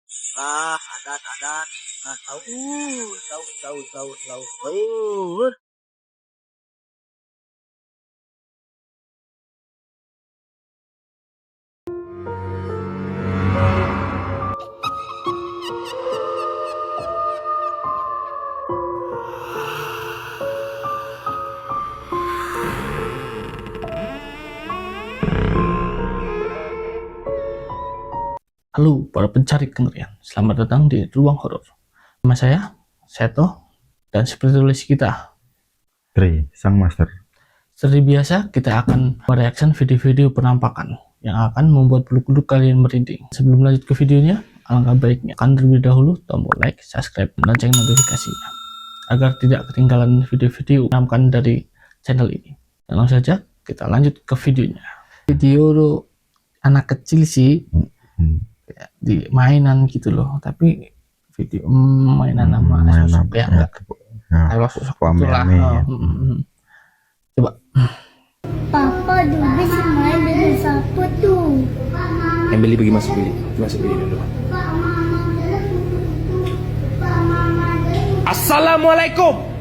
adat. Nah, tahu. Halo para pencari kengerian, selamat datang di Ruang Horor. Nama saya Seto, dan seperti tulis kita, Tri, Sang Master. seperti biasa kita akan mereaction video-video penampakan yang akan membuat bulu kuduk kalian merinding. Sebelum lanjut ke videonya, alangkah baiknya akan terlebih dahulu tombol like, subscribe, dan lonceng notifikasinya agar tidak ketinggalan video-video penampakan dari channel ini. Dan langsung saja kita lanjut ke videonya. Video anak kecil sih. Di mainan gitu loh, tapi video mainan sama sosok ya enggak kalau sosok itulah. Coba Papa dulu main dengan siapa tuh? Yang beli pergi masuk beli dulu. Assalamualaikum.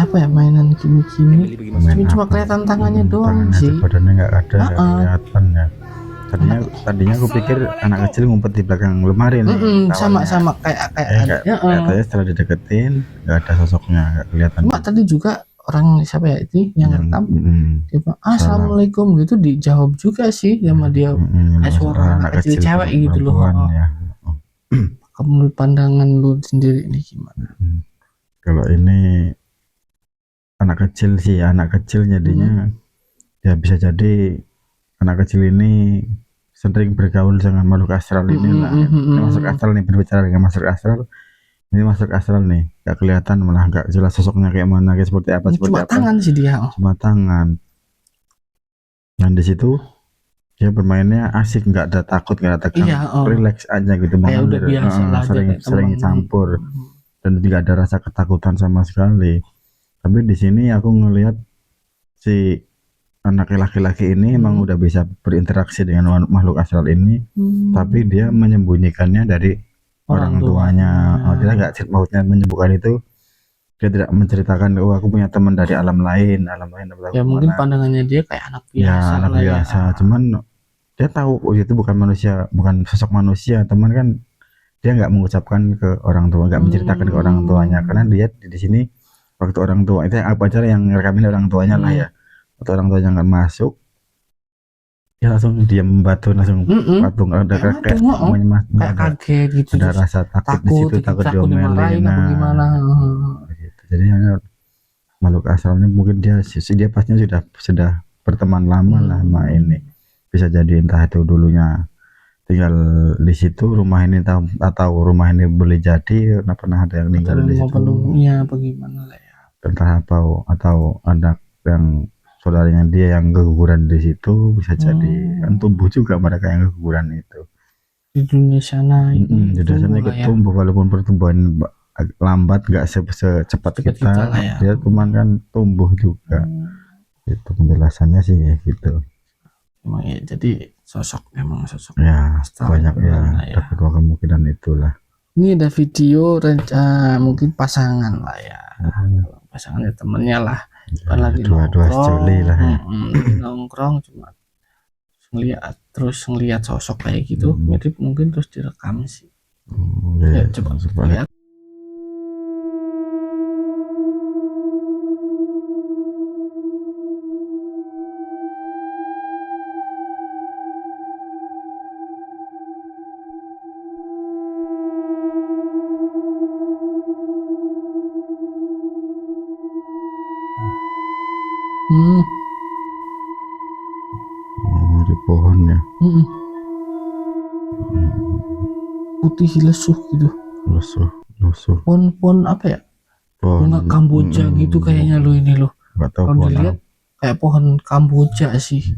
apa ya, mainan kimi-kimi cuma kelihatan tangannya doang sih, badannya nggak ada kelihatan ya. Tadinya aku pikir anak kecil ngumpet di belakang lemari nih. Sama kayak katanya setelah dideketin nggak ada sosoknya, nggak kelihatan. Cuma tadi juga orang siapa ya itu yang rekam, dia bilang assalamualaikum gitu, dijawab juga sih sama dia, suara anak kecil cewek gitu loh. Ya. Menurut pandangan lu sendiri ini gimana? Kalau ini anak kecil sih, anak kecil jadinya ya bisa jadi anak kecil ini sering bergaul dengan makhluk astral inilah. Masuk astral nih, berbicara dengan masuk astral. Ini masuk astral nih, gak kelihatan, malah gak jelas sosoknya kayak mana, kayak seperti apa. Cuma tangan sih dia. Cuma tangan. Dan di situ dia bermainnya asik, nggak ada takut, nggak ada tegang, relax aja gitu. Kayak udah biasa sering campur dan tidak ada rasa ketakutan sama sekali. Tapi di sini aku ngelihat si anak laki-laki ini emang udah bisa berinteraksi dengan makhluk astral ini, tapi dia menyembunyikannya dari orang tuanya. Dia nggak maksudnya menyembuhkan itu, dia tidak menceritakan, oh aku punya teman dari alam lain. Ya mungkin pandangannya dia kayak anak biasa. Ya anak biasa, cuman dia tahu oh itu bukan manusia, bukan sosok manusia. Teman kan dia nggak mengucapkan ke orang tua, nggak menceritakan ke orang tuanya, karena dia di sini waktu orang tua itu apa acara yang ngerekamin orang tuanya lah ya. Waktu orang tuanya nggak masuk, dia langsung diam batu, langsung patung, ada kayak semuanya kayak kaget gitu, ada rasa takut di situ, takut diomelin gimana gitu. Jadi makhluk astral ini mungkin dia pastinya sudah berteman lama lah sama ini. Bisa jadi entah itu dulunya tinggal di situ, rumah ini atau rumah ini boleh jadi pernah ada yang tinggal di situ. Penunggunya apa gimana lah ya. Entah apa, atau ada yang saudaranya dia yang keguguran di situ, bisa jadi kan tumbuh juga mereka yang keguguran itu di dunia sana. Di dunia sana tumbuh ya. Walaupun pertumbuhan lambat, nggak secepat kita ya. Dia cuman kan tumbuh juga. Itu penjelasannya sih ya gitu. Emang ya, jadi memang sosok ya banyak ya. Ada kedua kemungkinan itulah. Ini ada video mungkin pasangan lah ya. Pasangannya temennya lah, lagi dua joli lah ya. Nongkrong cuma ngeliat sosok kayak gitu, mirip mungkin, terus direkam sih. Ya coba lihat. Dari pohon ya. Putih lesuh gitu. Lesuh. Pohon apa ya? Bunga Kamboja gitu kayaknya lo ini lo. Kalau dilihat kayak pohon Kamboja sih.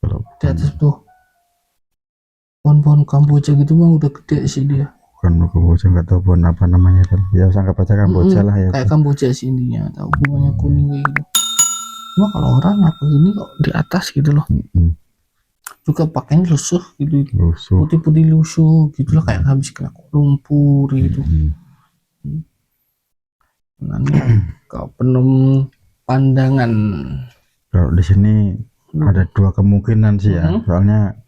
Di atas tuh pohon-pohon Kamboja gitu mah udah gede sih dia. bukan Kamboja, nggak tahu pohon apa namanya tuh. Ya anggap aja Kamboja lah ya. Kayak Kamboja sininya, tahu bunganya kuning kayak gitu. Cuma kalau orang apa gini kok di atas gitu loh. Juga pakainya lusuh gitu, Lusuh. putih-putih lusuh gitu loh, kayak habis kena lumpur gitu. Nanti kau penuh pandangan. Kalau di sini ada dua kemungkinan sih ya. Soalnya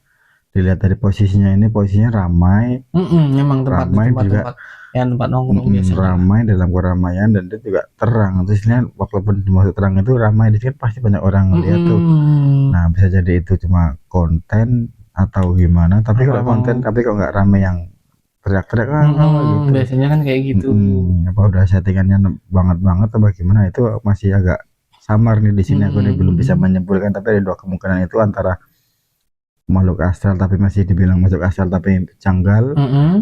dilihat dari posisinya ini, posisinya ramai. Memang Ramai juga. tempat nongkrong biasanya. Ramai dalam keramaian dan itu juga terang. Terusnya walaupun dimaksud terang itu ramai, di sini pasti banyak orang lihat tuh. Nah bisa jadi itu cuma konten atau gimana. Tapi kalau konten, tapi kok nggak ramai yang teriak-teriak gitu. Biasanya kan kayak gitu. Apa udah settingannya banget atau bagaimana, itu masih agak samar nih di sini. Aku nih belum bisa menyimpulkan, tapi ada dua kemungkinan itu, antara makhluk astral tapi masih dibilang masuk astral tapi janggal,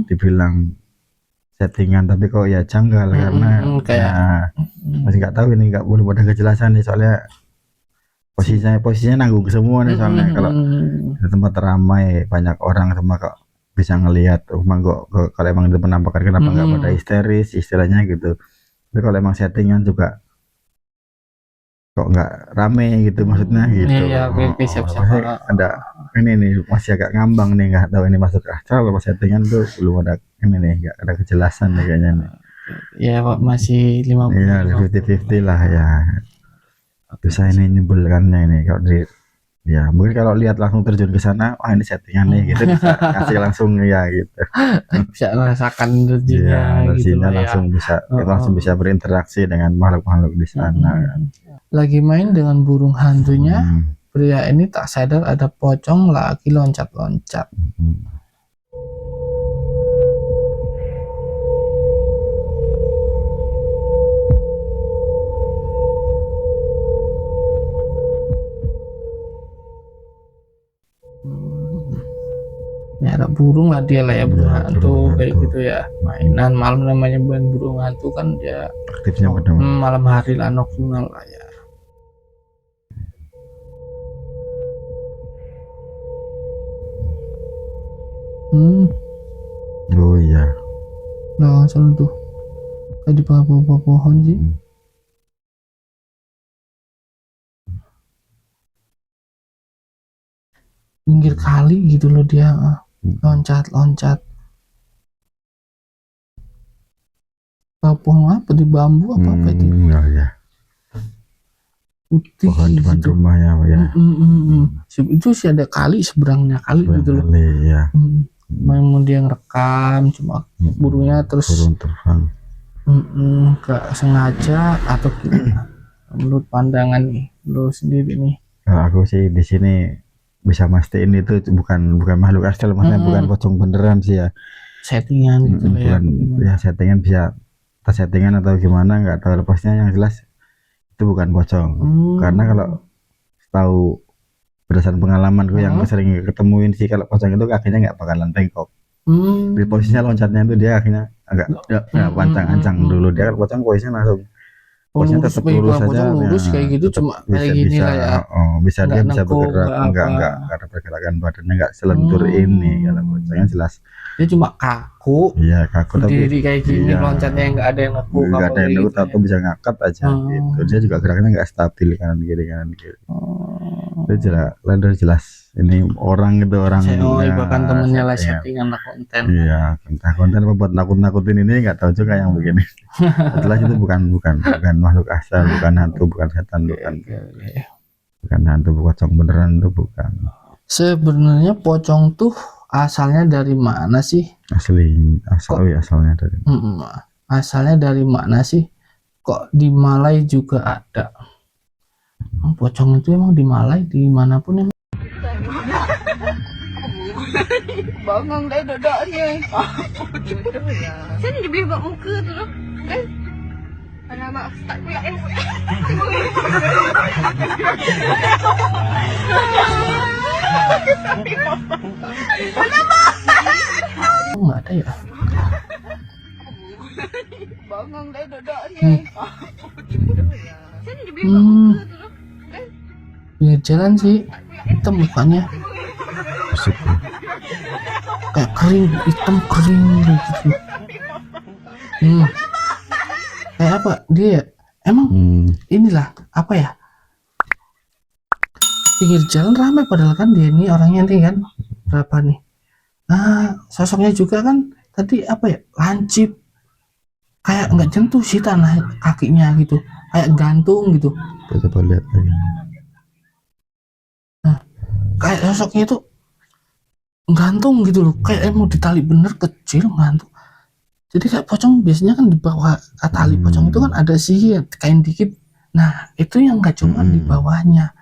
dibilang settingan tapi kok ya janggal karena kayak masih nggak tahu ini, nggak belum ada kejelasan nih, soalnya posisinya nanggung semua nih, soalnya kalau di tempat ramai banyak orang semua kok bisa ngelihat rumah kok. Kalau emang itu penampakan kenapa nggak pada histeris istilahnya gitu. Tapi kalau emang settingan juga kok nggak rame gitu maksudnya gitu. Iya, siap-siap. Ada ini nih masih agak ngambang nih, nggak tahu ini masuk astral atau settingan tuh, belum ada ini nih, nggak ada kejelasan nih kayaknya nih. Ya Pak, masih 50. Iya 50-50 lah ya. Bisa ini nyebelkannya ini kalau di ya mungkin kalau lihat langsung terjun ke sana, wah ini settingan nih gitu, bisa kasih langsung ya gitu. Bisa merasakan Iya, energinya gitu energinya ya. langsung bisa berinteraksi dengan makhluk-makhluk di sana kan. Lagi main dengan burung hantunya, pria ini tak sadar ada pocong lagi loncat-loncat. Ya ada burung lah dia lah ya, burung hantu burung kayak hantu. gitu ya. Mainan malam namanya burung hantu kan dia Aktifnya pada malam hari lah, nocturnal lah ya. oh iya. Nah soal tuh di bawah pohon sih. Pinggir kali gitu loh dia, loncat-loncat. Pohon apa, di bambu apa itu? Ya. Putih Pohon depan gitu. rumahnya ya. Itu sih ada kali seberangnya kali gitu loh. Ya. Memang dia ngerekam, cuma burungnya terus Burung terbang. gak sengaja atau gimana? Menurut pandangan nih lo sendiri nih. Kalau aku sih di sini bisa mastiin itu bukan makhluk astral, maksudnya bukan pocong beneran sih ya. Settingan gitu loh ya. Ya settingan, bisa settingan atau gimana nggak tahu, lepasnya yang jelas itu bukan pocong. Karena kalau tahu berdasarkan pengalamanku yang sering ketemuin sih, kalau pocong itu kakinya nggak bakalan bengkok. Di posisinya loncatnya itu dia akhirnya agak pancang-ancang dulu. Dia kalau pocong posisinya langsung posisinya tetap lurus saja, lurus kayak gitu, cuma kayak gini lah ya. Bisa dia bisa nengkuk, bergerak, enggak ada pergerakan badannya, enggak selentur ini. Kalau pocongnya jelas dia cuma kaku, iya kaku, tapi berdiri kayak gini, loncatnya nggak ada yang nekuk, nggak ada yang nekuk, gitu atau bisa ngangkat aja gitu. Dia juga geraknya nggak stabil, kanan kiri. Itu jelas ini orang gitu, orang bahkan temennya lah settingan lah, konten. Iya, entah konten apa buat nakut-nakutin ini, nggak tahu juga yang begini. Jelas itu bukan makhluk astral, bukan hantu, bukan setan, bukan hantu, pocong beneran itu bukan. Sebenarnya pocong tuh asalnya dari mana sih? Asalnya dari asalnya dari mana sih? Kok di Malai juga ada? Pocong itu emang di Malai, dimanapun emang. Bangang dah dodoknya. Saya dia buat muka tu loh. Alamak, start pula Nggak ada ya? Bangang dah dodoknya. Saya dia buat muka tu loh. Pinggir jalan sih, hitam mukanya, kayak kering, hitam kering gitu. Kayak apa dia ya? Emang inilah apa ya, pinggir jalan ramai padahal kan dia ini orangnya nih kan berapa nih. Nah sosoknya juga kan tadi apa ya, lancip, kayak nggak jentuh sih tanah kakinya gitu, kayak gantung gitu. Coba lihat lagi. Nah kayak sosoknya itu gantung gitu loh, kayak mau ditali bener, kecil gantung. Jadi kayak pocong biasanya kan di bawah tali pocong itu kan ada sih kain dikit. Nah itu yang nggak cuma di bawahnya.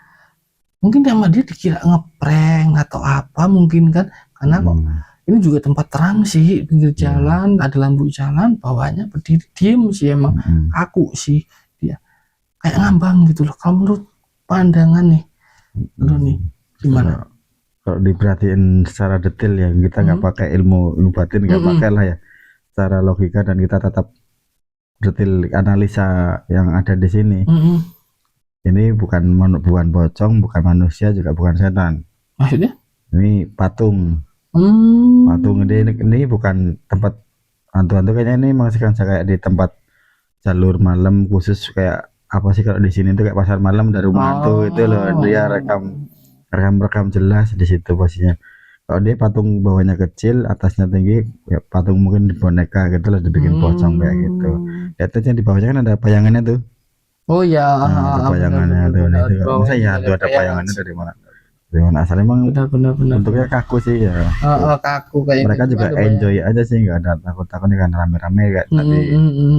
Mungkin sama dia dikira ngeprank atau apa mungkin kan, karena kok ini juga tempat terang sih, pinggir jalan, ada lampu jalan, bawahnya berdiri diem sih, emang kaku sih dia, kayak ngambang gitu loh. Kalau menurut pandangan nih lu nih gimana? Kalau diperhatiin secara detail ya, kita nggak pakai ilmu batin, nggak pakai lah ya, secara logika, dan kita tetap detail analisa yang ada di sini. Ini bukan pocong, bukan manusia, juga bukan setan. Maksudnya? Ini patung. Patung ini bukan tempat hantu-hantu, kayaknya ini masih kan kayak di tempat jalur malam khusus, kayak apa sih kalau di sini tuh kayak pasar malam dari rumah hantu itu loh. Dia rekam jelas di situ posisinya. Kalau dia patung bawahnya kecil, atasnya tinggi, ya patung mungkin di boneka gitu loh, dibikin pocong kayak gitu. Lihatnya di bawahnya kan ada bayangannya tuh. Oh ya, ada bayangannya tuh. Nah, itu masa ya tuh ada bayangannya dari mana? Dari mana asalnya? Emang benar. bentuknya kaku sih ya. Kaku kayak mereka gitu, juga enjoy aja sih, nggak ada takut-takut kan rame-rame kayak tadi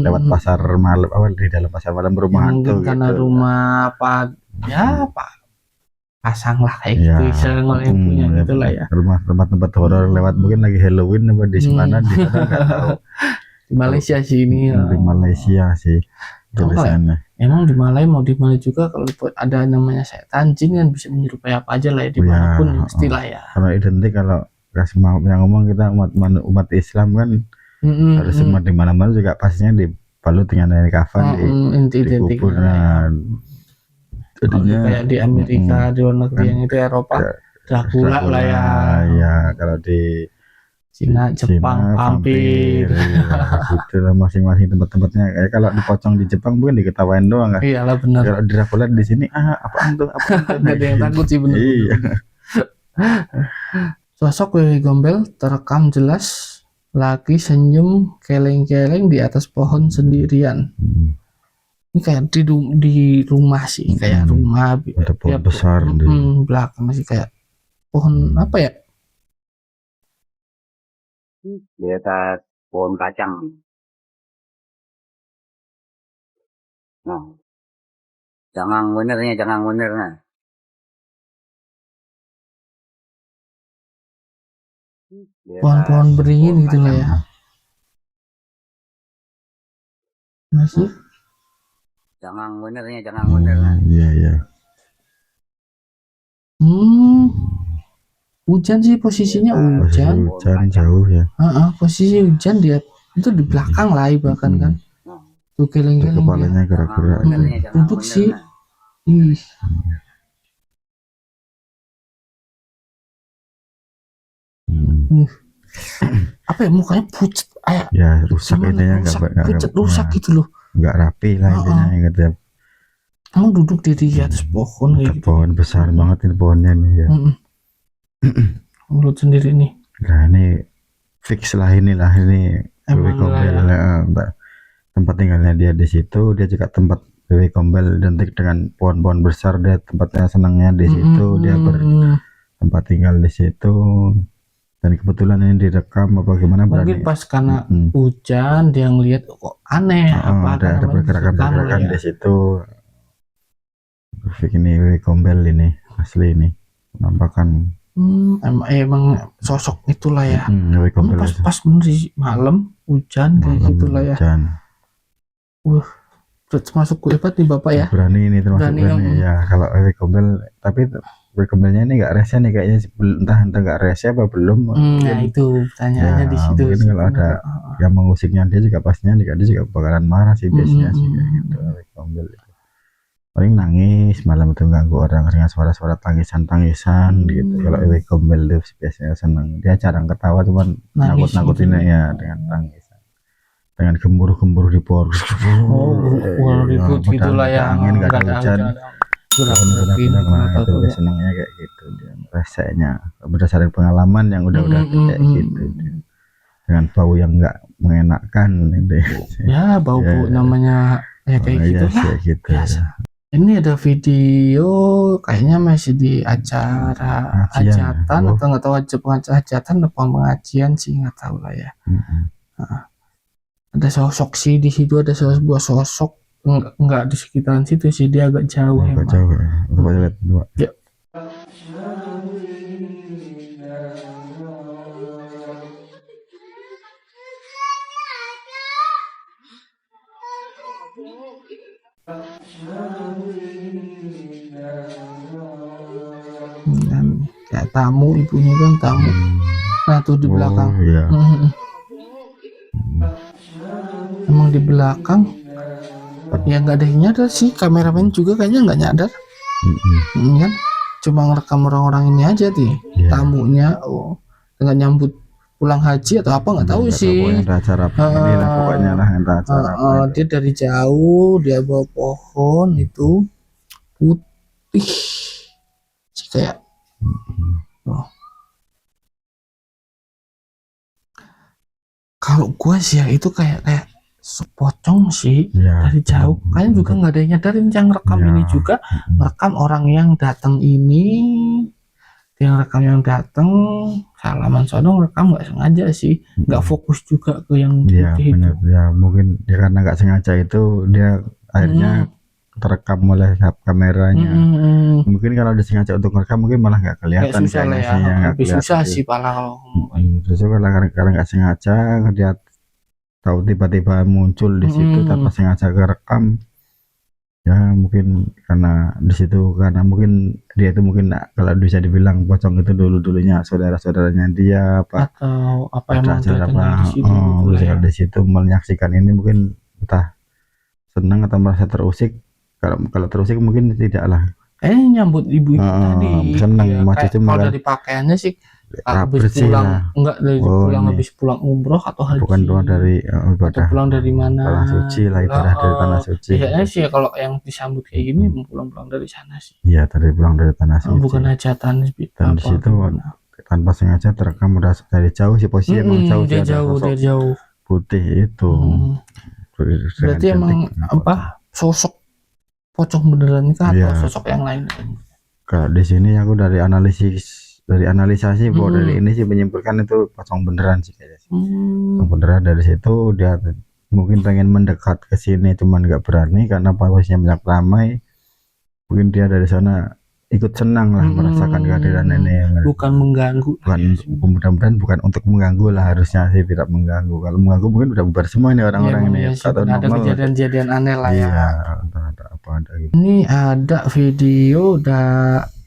lewat pasar malam, di dalam pasar malam rumah hantu karena gitu. Rumah apa ya Pak, pasang lah kayak gitu, iseng yang punya gitu lah ya. Rumah tempat horor lewat, mungkin lagi Halloween apa di mana di mana nggak tahu. Di Malaysia sih ini. Di Malaysia sih tulisannya. Emang di Malai mau di mana juga kalau ada namanya setan, jin kan bisa menyerupai apa aja lah ya, dimanapun pasti lah ya. Kalau identik, kalau kasih yang ngomong kita umat Islam kan harus semua di mana-mana juga pastinya dibalut dengan dari kafan, dikubur. Jadinya kayak di Amerika, di luar negeri yang itu Eropa, Dracula lah ya. Ya kalau di Cina, Jepang, vampir. Gitu lah masing-masing tempat-tempatnya. Kayak kalau di pocong di Jepang mungkin diketawain doang kan. Iyalah benar. Kalau di Dracula di sini apaan tuh? Nggak ada yang takut sih, benar. Iya. Sosok Wewe Gombel terekam jelas lagi senyum keleng-keleng di atas pohon sendirian. Ini kayak di rumah sih, kayak rumah. Ada pohon besar. Belakang masih kayak pohon apa ya? Di atas pohon kacang. Nah, jangan benernya. Pohon-pohon beringin gitu lah ya. Masih? Jangan benernya. Iya. Hujan sih posisinya, hujan jauh ya. Posisi hujan, dia itu di belakang lah bahkan kan. Tuh keleng-keleng kepalanya gerak-gerak. Duduk sih. Apa ya, mukanya pucat, ya rusak intinya, rusak gitu loh, nggak rapi lah intinya gitu ya. Emang duduk di atas pohon kayak gitu. Pohon besar banget ini pohonnya nih ya. Menurut sendiri nih. Nah ini fix lah, ini Wewe Gombel ya. Tempat tinggalnya dia di situ, dia juga tempat Wewe Gombel identik dengan pohon-pohon besar, dia tempatnya senangnya di situ, dia tempat tinggal di situ. Dan kebetulan ini direkam apa gimana, mungkin pas karena hujan dia ngeliat kok aneh, ada pergerakan di situ. Ini Wewe Gombel ini asli ini penampakan. Emang sosok itulah ya. Wewe Gombel pas bener sih malam hujan kayak gitulah ya. Termasuk hebat nih Bapak ya. Berani ini, termasuk berani ya kalau Wewe Gombel. Tapi Wewe Gombelnya ini nggak rese nih kayaknya, entah nggak rese apa belum. Nah itu pertanyaannya di situ. Mungkin kalau ada yang mengusiknya dia juga pastinya dia juga bakalan marah sih biasanya sih kayak gitu. Wewe Gombel paling nangis malam itu, ganggu orang dengan suara-suara tangisan gitu. Kalau Wewe Gombel itu biasanya senang, dia jarang ketawa, cuman nakut-nakutin ya dengan tangisan. dengan gemuruh-gemuruh di pohon. Ribut gitulah ya, angin, nggak ada hujan. gerak-gerakin Nah, itu dia senangnya kayak gitu dia rasanya berdasarkan pengalaman yang udah kayak gitu dia. Dengan bau yang nggak mengenakan gitu. Ya bau Ya. namanya ya kayak Iya gitu sih, lah, gitu. biasa. Ini ada video kayaknya masih di acara Pengajian. hajatan Oh. atau nggak tahu aja hajatan atau pengajian sih, nggak tahu lah ya. Ada sosok sih di situ, ada sebuah sosok enggak di sekitaran situ sih, dia agak jauh Agak emang. jauh ya. Coba lihat dua. Ya. Dan kayak tamu, ibunya kan tamu. Nah tuh di belakang. Oh iya. Emang di belakang ya nggak ada yang nyadar sih, kameramen juga kayaknya nggak nyadar. Kan cuma ngerekam orang-orang ini aja tuh, tamunya. Oh, nggak nyambut pulang haji atau apa nggak tahu sih. Pokoknya ada acara apa ini lah, pokoknya lah ada acara apa. Dia dari jauh dia bawa pohon itu putih sih kayak. Kalau gua sih ya itu kayak sepocong sih Ya, dari jauh. Kalian juga nggak ada yang nyadarin yang rekam ini juga, merekam orang yang datang ini, yang rekam yang datang salaman sono, rekam nggak sengaja sih, nggak fokus juga ke yang Iya putih itu. benar ya, mungkin dia karena nggak sengaja itu dia akhirnya terekam oleh kameranya. Mungkin kalau disengaja untuk merekam mungkin malah nggak Kayak kelihatan susah lah ya, lebih susah sih pala kalau Terus kalau nggak sengaja dia tahu tiba-tiba muncul di situ tanpa sengaja kerekam, ya mungkin karena di situ, karena mungkin dia itu mungkin kalau bisa dibilang pocong itu dulunya saudara-saudaranya dia apa atau apa ada emang acara datangnya apa di situ gitu lah ya. di situ menyaksikan ini mungkin entah senang atau merasa terusik. Kalau terusik mungkin tidaklah Nyambut ibu itu tadi senang ya, maju kayak cuma kalau dari pakaiannya sih habis bersih pulang lah. enggak dari habis pulang umroh atau haji, bukan doang dari atau ibadah pulang dari mana, tanah suci lah, ibadah dari tanah suci. Biasanya sih kalau yang disambut kayak gini pulang-pulang dari sana sih, iya pulang dari tanah suci, bukan hajatan dan di situ tanpa sengaja terekam udah dari jauh sih, posisi emang jauh, dia jauh putih itu. Berarti emang apa sosok pocong beneran kah atau sosok yang lain? Kalau di sini aku dari analisa sih, bahwa dari ini sih menyimpulkan itu pocong beneran sih kayaknya. Pocong beneran. Dari situ dia mungkin pengen mendekat ke sini cuman nggak berani karena posisinya banyak ramai. Mungkin dia dari sana ikut senang lah merasakan kehadiran ini. Bukan mengganggu. Mudah-mudahan bukan untuk mengganggu lah, harusnya sih tidak mengganggu. Kalau mengganggu mungkin udah bubar semua ini orang-orang ini. Atau ada kejadian-kejadian aneh lah ya. Ada gitu. Ini ada video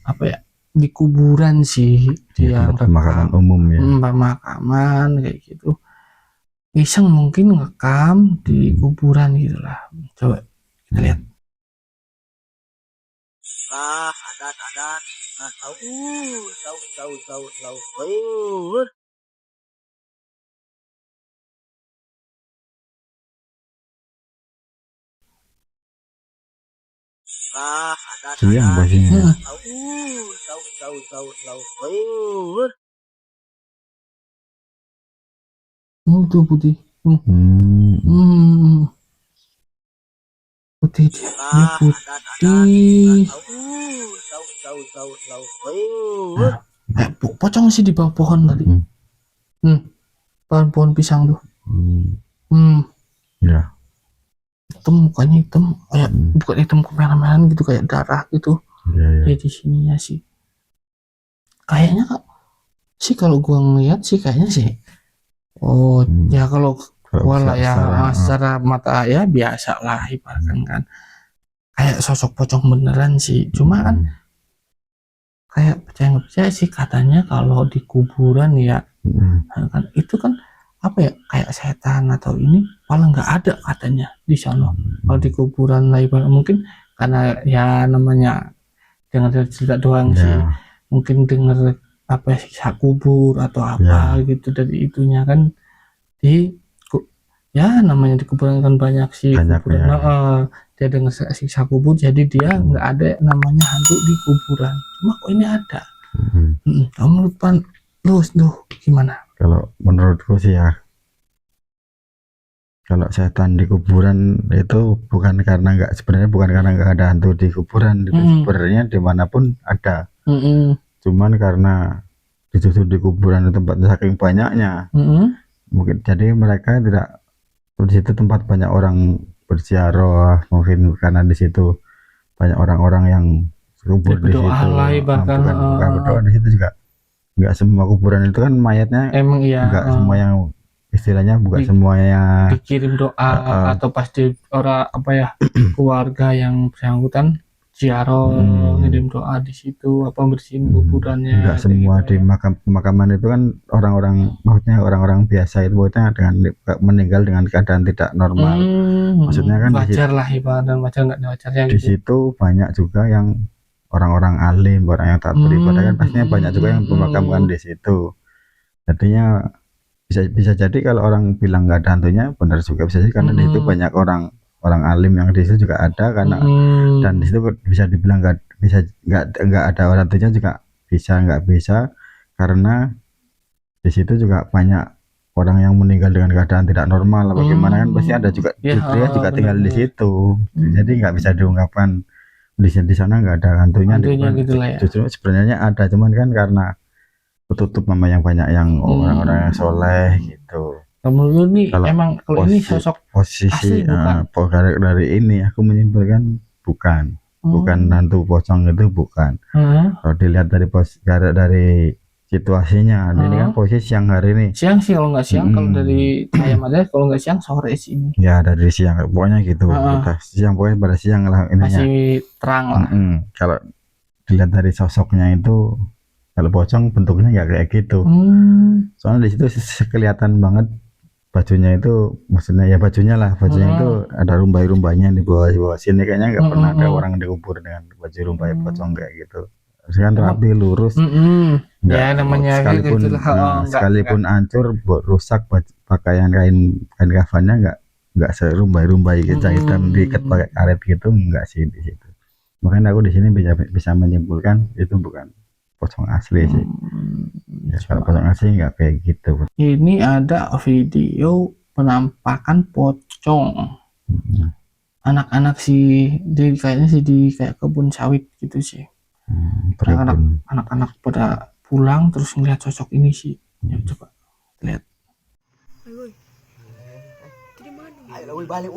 apa ya, di kuburan sih, dia pemakaman umum ya. Pemakaman kayak gitu. Iseng mungkin ngekam di kuburan gitulah. Coba kita lihat. Adat. Nah, tahu. Siang pastinya. Tuh putih. Putih dia putih. Pocong sih di bawah pohon tadi. Pohon pisang tuh. Ya. Hitam, mukanya hitam, kayak bukan hitam kemerah-merahan gitu, kayak darah gitu. Ya. Di sininya sih. Kayaknya sih kalau gua ngeliat sih kayaknya sih. Ya kalau gua lah ya secara mata ya biasa lah ibaratkan kan. Kayak sosok pocong beneran sih. Cuma kan kayak percaya nggak percaya sih, katanya kalau di kuburan ya kan itu kan apa ya, kayak setan atau ini malah nggak ada katanya di sana. Kalau di kuburan lah ibarat mungkin karena ya namanya dengar cerita doang sih, mungkin dengar apa siksa kubur atau apa gitu dari itunya kan ya namanya di kuburan kan banyak sih Banyak kuburan. ya. Dia dengan siksa kubur, jadi dia nggak ada namanya hantu di kuburan. Cuma kok ini ada. Kamu menurut lu gimana? Kalau menurutku sih ya, kalau setan di kuburan itu sebenarnya bukan karena nggak ada hantu di kuburan, itu sebenarnya dimanapun ada. Cuman karena justru di kuburan itu tempatnya saking banyaknya, mungkin jadi mereka tidak, di situ tempat banyak orang berziarah, mungkin karena di situ banyak orang-orang yang kubur di situ. Bukan berdoa, di situ juga nggak semua kuburan itu kan mayatnya Emang iya. nggak semua yang istilahnya bukan semuanya dikirim doa atau pasti orang apa ya keluarga yang bersangkutan ziarah ngirim doa di situ apa bersihin kuburannya. Nggak semua gitu di pemakaman itu kan orang-orang, maksudnya orang-orang biasa itu maksudnya dengan meninggal dengan keadaan tidak normal. Maksudnya kan wajar lah ibadah wajar nggak wajarnya di gitu. situ banyak juga yang orang-orang alim, orang yang taat beribadah kan pastinya banyak juga yang pemakaman di situ. Jadinya bisa jadi kalau orang bilang nggak ada hantunya, benar juga bisa jadi karena di situ banyak orang alim yang di situ juga ada karena dan di situ bisa dibilang nggak ada orang hantunya juga nggak bisa karena di situ juga banyak orang yang meninggal dengan keadaan tidak normal. Bagaimana kan pasti ada juga dia juga tinggal di situ, jadi nggak bisa diungkapkan di sana nggak ada hantunya gitu lah ya. Justru sebenarnya ada, cuman kan karena ketutup sama yang banyak yang orang-orang yang soleh gitu. Menurut nih emang kalau ini sosok posisi asli bukan? dari ini aku menyimpulkan bukan hantu pocong itu bukan. Kalau dilihat dari situasinya, ini kan posisi siang hari ini. Siang sih kalau nggak siang, kalau dari saya ada kalau nggak siang sore sih ini. Ya dari siang pokoknya gitu. Udah siang pokoknya pada siang lah ininya. Masih terang lah. Kalau dilihat dari sosoknya itu, kalau pocong bentuknya nggak kayak gitu. Soalnya di situ kelihatan banget bajunya itu, maksudnya ya bajunya itu ada rumbai-rumbainya di bawah sini, kayaknya nggak pernah ada orang dikubur dengan baju rumbai pocong kayak gitu. Kan rapi lurus, ya namanya sekalipun hancur rusak pakaian kain kafannya nggak serumbai-rumbai jahitan diikat pakai karet gitu, nggak sih di situ. Makanya aku di sini bisa menyimpulkan itu bukan pocong asli sih. Ya, kalau pocong asli nggak kayak gitu. Ini ada video penampakan pocong. Anak-anak sih kayaknya sih di kayak kebun sawit gitu sih. Anak-anak pada pulang terus ngeliat sosok ini sih. Ya, coba lihat. Ayo balik,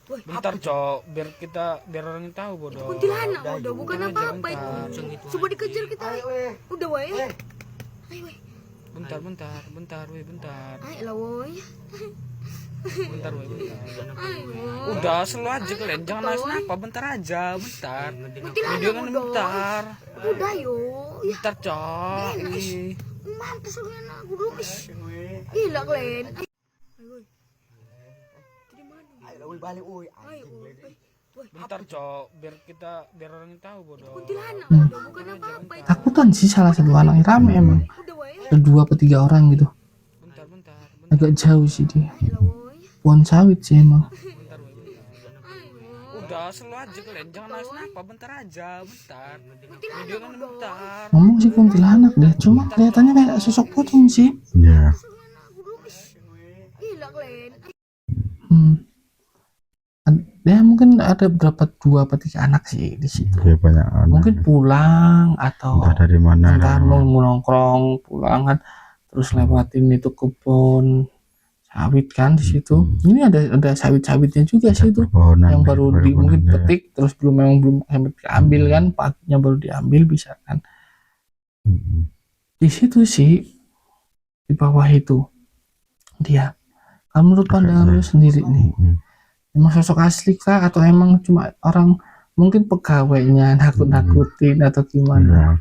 Bentar cok, biar orang tahu bodoh. Kuntilanak udah bukan apa-apa itu. Coba dikejar kita. Udah woy. Ayo woy. Bentar, woi bentar. Ayo lah woy. Bentar woi bentar. Ayo. Udah selalu aja kalian, jangan nangis apa, bentar aja, bentar. Video kan udah. bentar. Udah yo. Bentar cok. Mampus kalian aku dulu. Gila kalian. Ayo balik, Ayo woy. Bentar cok, biar orang tahu bodoh. Kuntilanak udah bukan apa-apa itu. Takutan sih salah satu anaknya rame emang. Udah woy. Ada 2 atau 3 orang gitu. Bentar. Agak jauh sih dia. Ayo lah woy. Pohon sawit sih emang. Bentar woi bentar. Udah selalu aja kalian, jangan nangis apa, bentar aja, bentar. Video kan bentar. Ngomong sih kuntilanak deh, cuma kelihatannya kayak sosok pocong sih. Ya. Gila kalian. Ya mungkin ada berapa 2 atau 3 anak sih di situ. Ya, banyak anak. Mungkin pulang atau entah dari mana. entar mau nongkrong pulang kan, terus lewatin itu kebun sawit kan di situ. Ini ada sawit-sawitnya juga sih itu. Yang baru mungkin petik terus belum sampai diambil kan, paginya baru diambil bisa kan. Di situ sih di bawah itu dia. Kalau menurut pandangan lu sendiri nih, emang sosok asli kah atau emang cuma orang mungkin pegawainya nakut-nakutin atau gimana?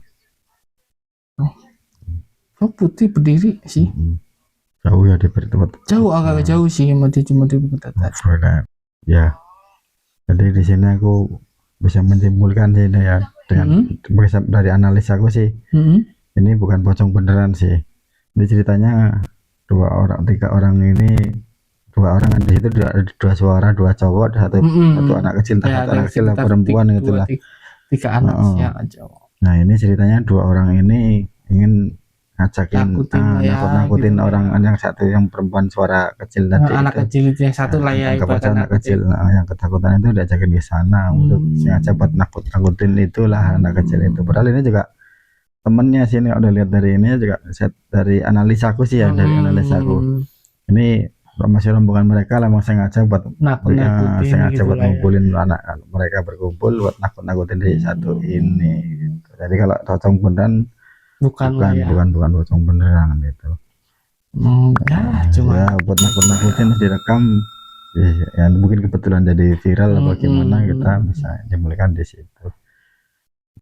Oh putih berdiri sih. Jauh ya di tempat. Jauh, agak jauh sih, cuma di dekat. Ya. Jadi di sini aku bisa menyimpulkan sih ya dengan dari analisa aku sih. Ini bukan pocong beneran sih. Ini ceritanya 3 orang ini dua orang di situ, dua suara, dua cowok, satu anak kecil, Ya, satu anak kecil lah, sekitar perempuan gitu lah. tiga anak Oh. yang cowok. Nah ini ceritanya dua orang ini ingin ngajakin nakut-nakutin gitu. orang yang satu, yang perempuan suara kecil tadi Anak itu. kecil itu yang satu lah ya, Anggap aja ibaratnya anak kecil. Nah, yang ketakutan itu diajakin ke sana untuk sengaja buat nakut-nakutin itulah anak kecil itu. Padahal ini juga temennya sih, ini udah lihat dari ini juga, dari analisaku sih ya, dari analisaku ini masih rombongan mereka lah, emang sengaja buat nakut-nakutin sengaja gitu buat lah ya. ngumpulin anak mereka berkumpul buat nakut-nakutin di satu ini gitu. Jadi kalau pocong beneran Bukan lah ya. bukan pocong beneran gitu. Ya, cuma Ya buat nakut-nakutin direkam ya, mungkin kebetulan jadi viral atau gimana, kita bisa dimulaikan di situ.